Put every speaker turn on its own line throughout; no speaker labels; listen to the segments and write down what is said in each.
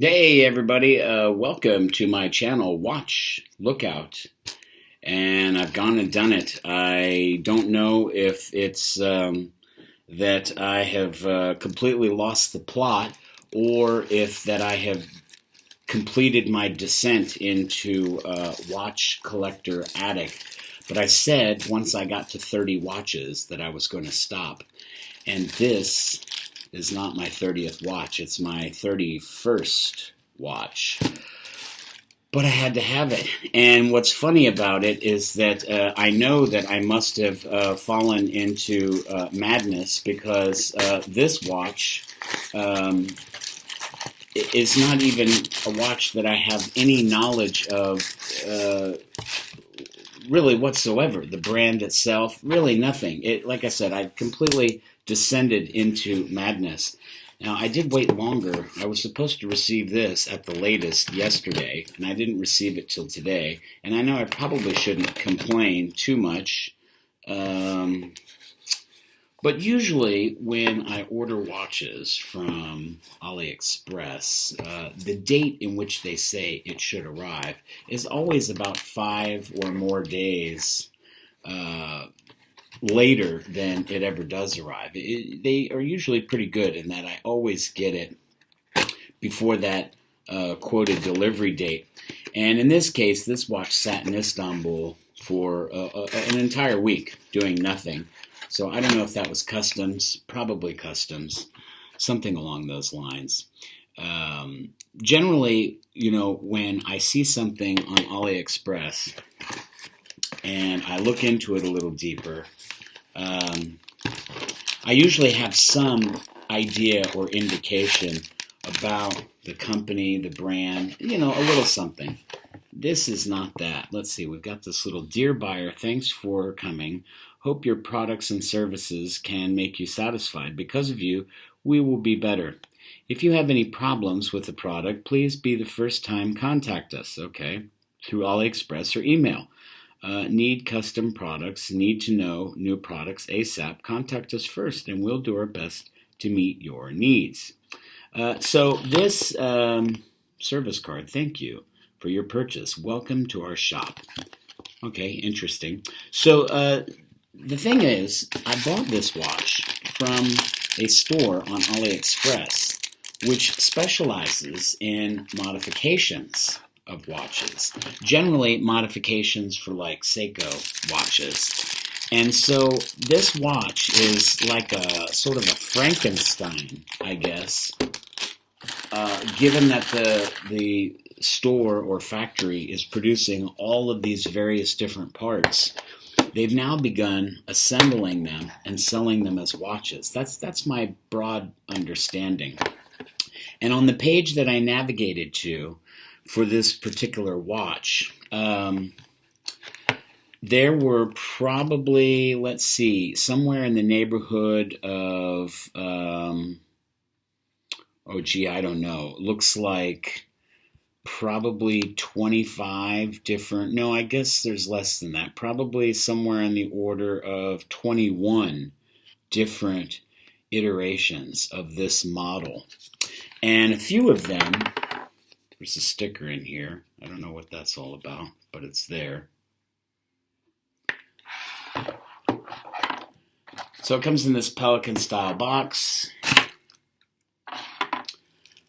Hey everybody, welcome to my channel, Watch Lookout. And I've gone and done it. I don't know if it's that I have completely lost the plot, or if that I have completed my descent into watch collector addict. But I said once I got to 30 watches that I was going to stop. And this is not my 30th watch, it's my 31st watch. But I had to have it. And what's funny about it is that I know that I must have fallen into madness, because this watch is not even a watch that I have any knowledge of really whatsoever. The brand itself, really nothing. Like I said, I completely descended into madness. Now, I did wait longer. I was supposed to receive this at the latest yesterday, and I didn't receive it till today. And I know I probably shouldn't complain too much, but usually when I order watches from AliExpress, the date in which they say it should arrive is always about 5 or more days later than it ever does arrive. They are usually pretty good in that I always get it before that quoted delivery date. And in this case, this watch sat in Istanbul for an entire week doing nothing. So I don't know if that was customs, probably customs, something along those lines. Generally, you know, when I see something on AliExpress and I look into it a little deeper, I usually have some idea or indication about the company, the brand, you know, a little something. This is not that. Let's see, we've got this little "Dear buyer, thanks for coming. Hope your products and services can make you satisfied. Because of you, we will be better. If you have any problems with the product, please be the first time contact us, okay, through AliExpress or email. Need custom products, need to know new products ASAP, contact us first and we'll do our best to meet your needs." So this service card, thank you for your purchase. Welcome to our shop. Okay, interesting. So the thing is, I bought this watch from a store on AliExpress, which specializes in modifications of watches. Generally, modifications for like Seiko watches. And so this watch is like a sort of a Frankenstein, I guess, given that the store or factory is producing all of these various different parts. They've now begun assembling them and selling them as watches. That's my broad understanding. And on the page that I navigated to for this particular watch, there were probably, let's see, somewhere in the neighborhood of, I don't know, looks like probably 25 different, no, I guess there's less than that, probably somewhere in the order of 21 different iterations of this model. And a few of them, there's a sticker in here, I don't know what that's all about, but it's there. So it comes in this Pelican style box.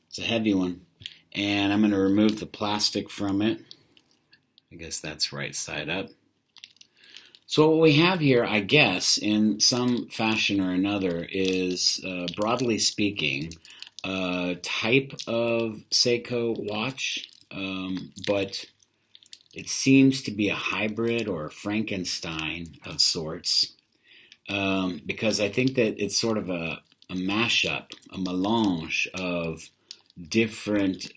It's a heavy one. And I'm going to remove the plastic from it. I guess that's right side up. So what we have here, I guess, in some fashion or another, is, broadly speaking, a type of Seiko watch, but it seems to be a hybrid or a Frankenstein of sorts, because I think that it's sort of a mashup, a melange of different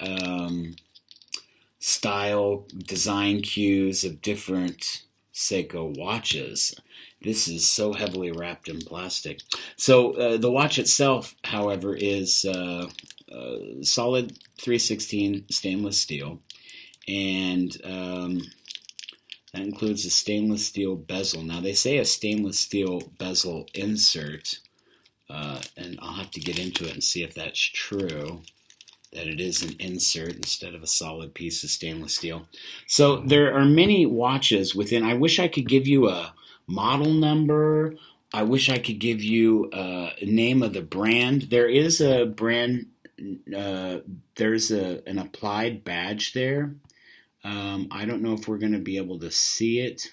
style design cues of different Seiko watches. This is so heavily wrapped in plastic. So the watch itself, however, is solid 316 stainless steel, and that includes a stainless steel bezel. Now they say a stainless steel bezel insert, and I'll have to get into it and see if that's true. that it is an insert instead of a solid piece of stainless steel. So there are many watches within. I wish I could give you a model number. I wish I could give you a name of the brand. There is a brand, there's an applied badge there. I don't know if we're going to be able to see it.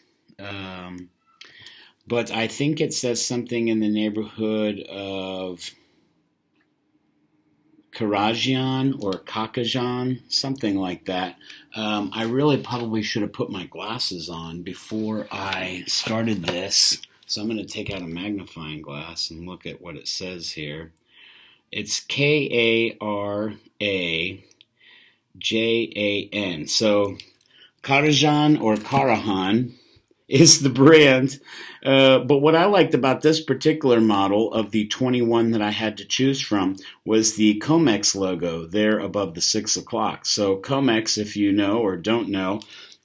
But I think it says something in the neighborhood of KARAJAN or KARAJAN, something like that. I really probably should have put my glasses on before I started this. So I'm going to take out a magnifying glass and look at what it says here. It's KARAJAN. So KARAJAN or KARAJAN is the brand. But what I liked about this particular model of the 21 that I had to choose from was the COMEX logo there above the 6 o'clock. So COMEX, if you know or don't know,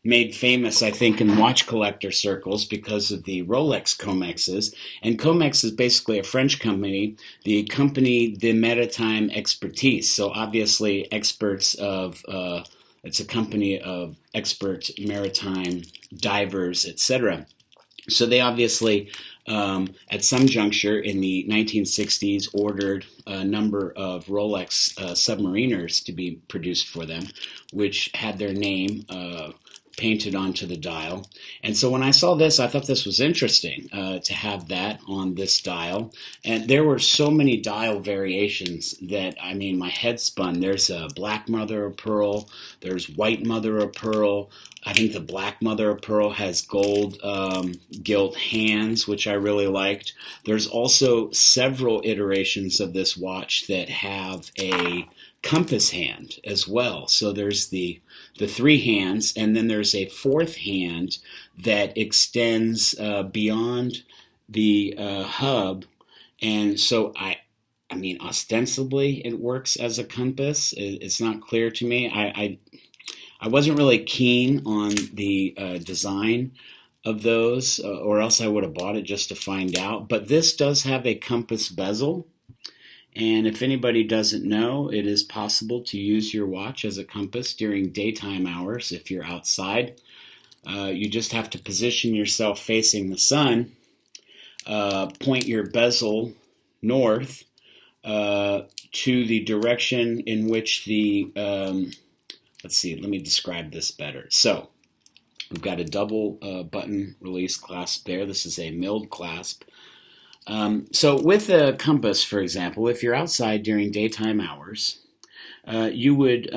made famous, I think, in watch collector circles because of the Rolex COMEXs. And COMEX is basically a French company, the company de maritime expertise. So obviously experts of, it's a company of expert maritime divers, etc. So they obviously, at some juncture in the 1960s, ordered a number of Rolex submariners to be produced for them, which had their name painted onto the dial. And so when I saw this, I thought this was interesting to have that on this dial. And there were so many dial variations that, I mean, my head spun. There's a black mother of pearl. There's white mother of pearl. I think the black mother of pearl has gold gilt hands, which I really liked. There's also several iterations of this watch that have a compass hand as well. So there's the three hands, and then there's a fourth hand that extends beyond the hub. And so I mean, ostensibly it works as a compass. It's not clear to me. I wasn't really keen on the design of those, or else I would have bought it just to find out. But this does have a compass bezel. And if anybody doesn't know, it is possible to use your watch as a compass during daytime hours if you're outside. You just have to position yourself facing the sun, point your bezel north to the direction in which the, let's see, let me describe this better. So we've got a double button release clasp there. This is a milled clasp. So with a compass, for example, if you're outside during daytime hours, you would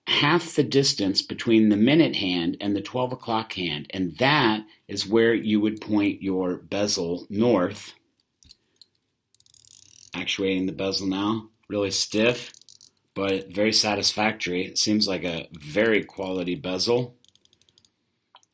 half the distance between the minute hand and the 12 o'clock hand, and that is where you would point your bezel north. Actuating the bezel now, really stiff, but very satisfactory. It seems like a very quality bezel.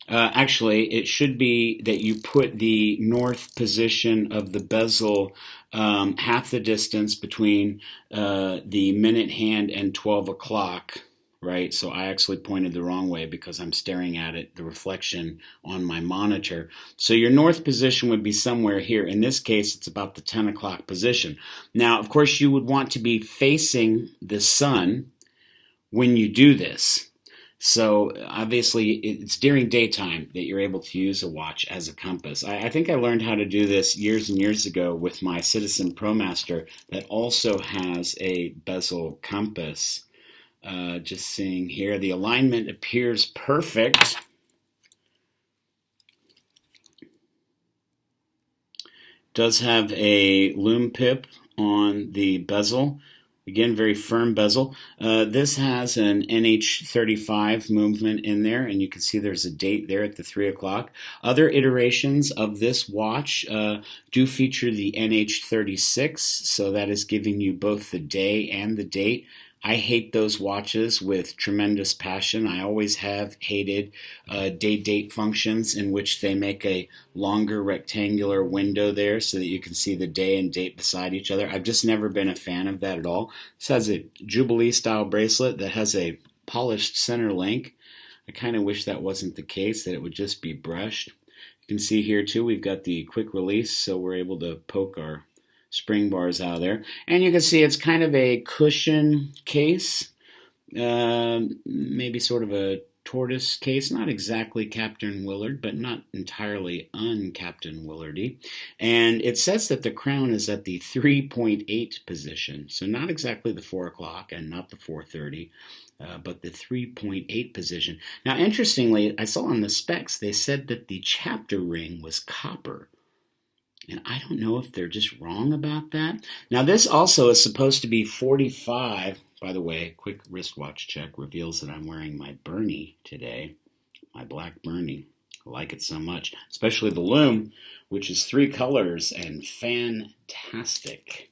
Actually, it should be that you put the north position of the bezel half the distance between the minute hand and 12 o'clock, right? So I actually pointed the wrong way because I'm staring at it, the reflection on my monitor. So your north position would be somewhere here. In this case, it's about the 10 o'clock position. Now, of course, you would want to be facing the sun when you do this. So obviously it's during daytime that you're able to use a watch as a compass. I think I learned how to do this years and years ago with my Citizen ProMaster that also has a bezel compass. Just seeing here, the alignment appears perfect. Does have a lume pip on the bezel. Again, very firm bezel. This has an NH35 movement in there, and you can see there's a date there at the 3 o'clock. Other iterations of this watch do feature the NH36, so that is giving you both the day and the date. I hate those watches with tremendous passion. I always have hated day-date functions in which they make a longer rectangular window there so that you can see the day and date beside each other. I've just never been a fan of that at all. This has a jubilee-style bracelet that has a polished center link. I kind of wish that wasn't the case, that it would just be brushed. You can see here too we've got the quick release, so we're able to poke our spring bars out of there. And you can see it's kind of a cushion case, maybe sort of a tortoise case, not exactly Captain Willard, but not entirely un-Captain Willardy. And it says that the crown is at the 3.8 position, so not exactly the 4 o'clock and not the 4:30, but the 3.8 position. Now, interestingly, I saw on the specs, they said that the chapter ring was copper. And I don't know if they're just wrong about that. Now, this also is supposed to be 45. By the way, quick wristwatch check reveals that I'm wearing my Bernie today, my black Bernie. I like it so much, especially the lume, which is 3 colors and fantastic.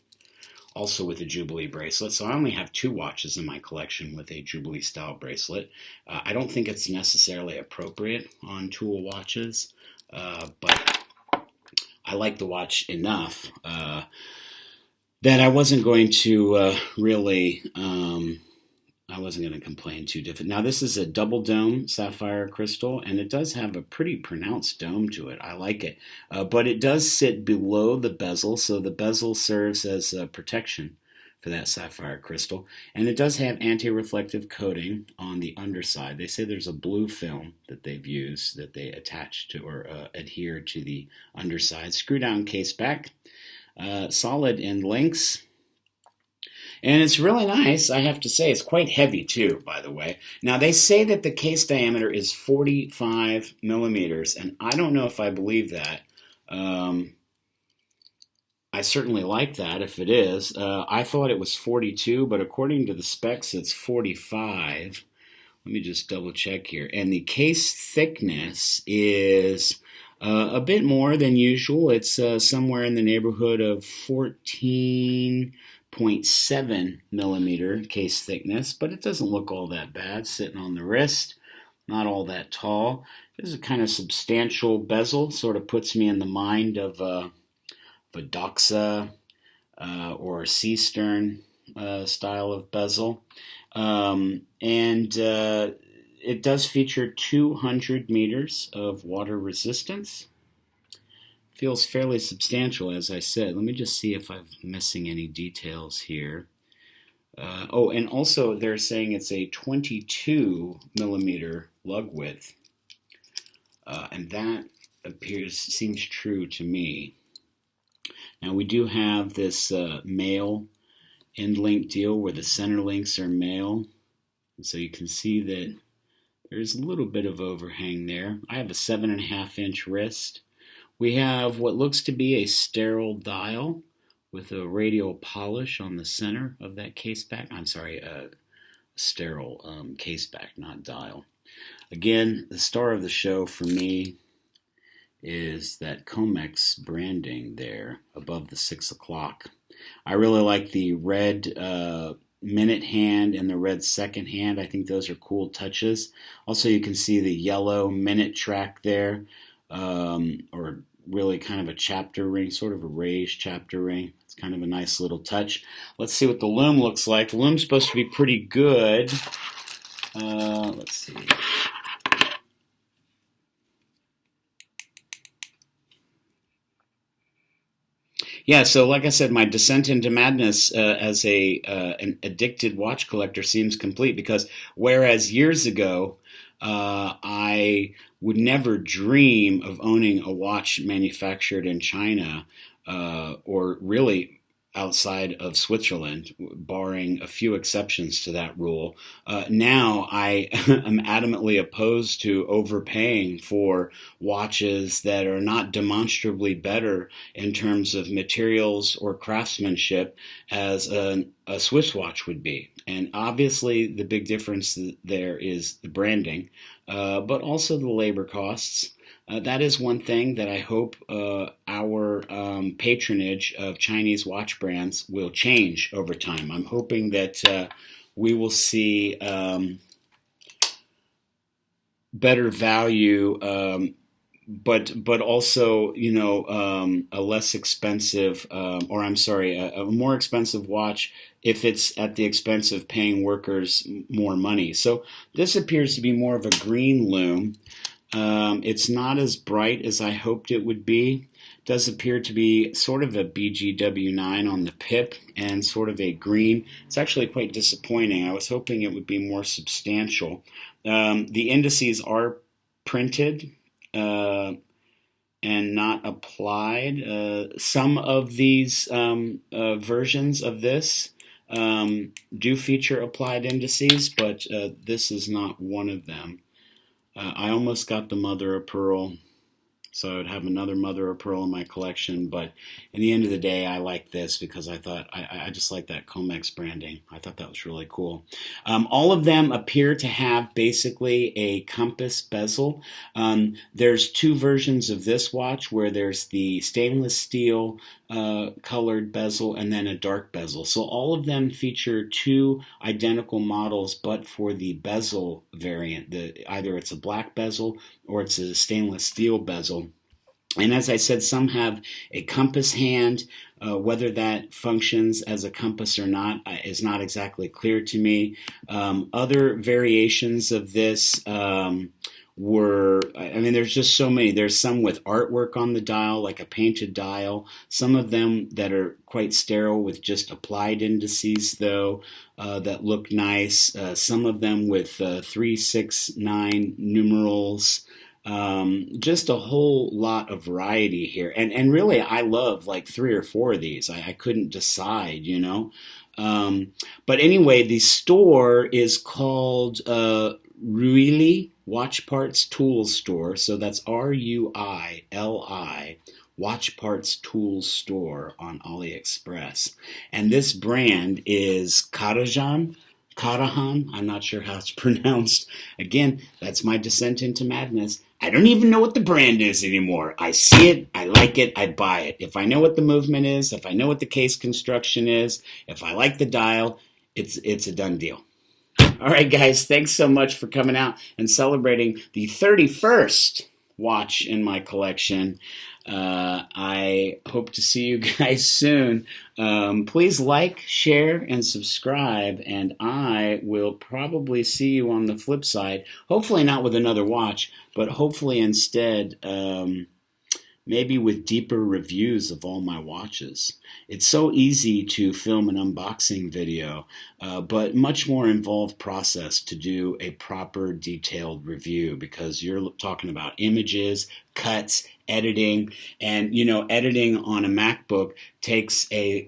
Also with a Jubilee bracelet. So I only have 2 watches in my collection with a Jubilee-style bracelet. I don't think it's necessarily appropriate on tool watches, but I like the watch enough that I wasn't going to I wasn't going to complain too different. Now, this is a double dome sapphire crystal, and it does have a pretty pronounced dome to it. I like it. But it does sit below the bezel, so the bezel serves as a protection for that sapphire crystal. And it does have anti-reflective coating on the underside. They say there's a blue film that they've used that they attach to or adhere to the underside. Screw down case back. Solid in links. And it's really nice, I have to say. It's quite heavy, too, by the way. Now, they say that the case diameter is 45 millimeters, and I don't know if I believe that. I certainly like that, if it is. I thought it was 42, but according to the specs, it's 45. Let me just double check here. And the case thickness is a bit more than usual. It's somewhere in the neighborhood of 14.7 millimeter case thickness, but it doesn't look all that bad sitting on the wrist. Not all that tall. There's a kind of substantial bezel, sort of puts me in the mind of a Doxa or a C-stern style of bezel. And it does feature 200 meters of water resistance. Feels fairly substantial, as I said. Let me just see if I'm missing any details here. And also they're saying it's a 22 millimeter lug width. And that seems true to me. Now, we do have this male end link deal where the center links are male. And so you can see that there's a little bit of overhang there. I have a 7.5-inch wrist. We have what looks to be a sterile dial with a radial polish on the center of that case back. I'm sorry, a sterile case back, not dial. Again, the star of the show for me is that COMEX branding there above the 6 o'clock. I really like the red minute hand and the red second hand. I think those are cool touches. Also, you can see the yellow minute track there, or really kind of a chapter ring, sort of a raised chapter ring. It's kind of a nice little touch. Let's see what the lume looks like. The lume's supposed to be pretty good. Let's see. Yeah, so like I said, my descent into madness as an addicted watch collector seems complete, because whereas years ago I would never dream of owning a watch manufactured in China or really outside of Switzerland, barring a few exceptions to that rule. Now I am adamantly opposed to overpaying for watches that are not demonstrably better in terms of materials or craftsmanship as a Swiss watch would be. And obviously the big difference there is the branding, but also the labor costs. That is one thing that I hope our patronage of Chinese watch brands will change over time. I'm hoping that we will see better value, but also, a less expensive, a more expensive watch if it's at the expense of paying workers more money. So this appears to be more of a green lume. It's not as bright as I hoped it would be. does appear to be sort of a BGW9 on the pip and sort of a green. It's actually quite disappointing. I was hoping it would be more substantial. The indices are printed and not applied. Some of these versions of this do feature applied indices, but this is not one of them. I almost got the mother of pearl, so I would have another mother of pearl in my collection, but in the end of the day, I like this because I thought, I just like that COMEX branding. I thought that was really cool. All of them appear to have basically a compass bezel. There's two versions of this watch where there's the stainless steel colored bezel and then a dark bezel. So all of them feature two identical models, but for the bezel variant. Either it's a black bezel or it's a stainless steel bezel. And as I said, some have a compass hand. Whether that functions as a compass or not is not exactly clear to me. Other variations of this there's just so many. There's some with artwork on the dial, like a painted dial. Some of them that are quite sterile with just applied indices, though, that look nice. Some of them with 3, 6, 9 numerals. Just a whole lot of variety here. And really, I love like 3 or 4 of these. I couldn't decide, you know. But anyway, the store is called Ruili Watch Parts Tools Store. So that's RUILI, Watch Parts Tools Store on AliExpress. And this brand is KARAJAN. I'm not sure how it's pronounced. Again, that's my descent into madness. I don't even know what the brand is anymore. I see it, I like it, I buy it. If I know what the movement is, if I know what the case construction is, if I like the dial, it's a done deal. All right, guys, thanks so much for coming out and celebrating the 31st watch in my collection. I hope to see you guys soon. Please like, share, and subscribe, and I will probably see you on the flip side. Hopefully not with another watch, but hopefully instead maybe with deeper reviews of all my watches. It's so easy to film an unboxing video, but much more involved process to do a proper detailed review because you're talking about images, cuts, editing, and you know, editing on a MacBook takes a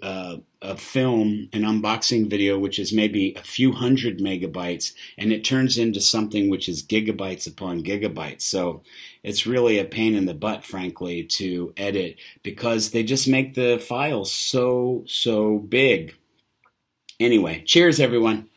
film, an unboxing video, which is maybe a few hundred megabytes, and it turns into something which is gigabytes upon gigabytes. So it's really a pain in the butt, frankly, to edit because they just make the files so big. Anyway, cheers, everyone.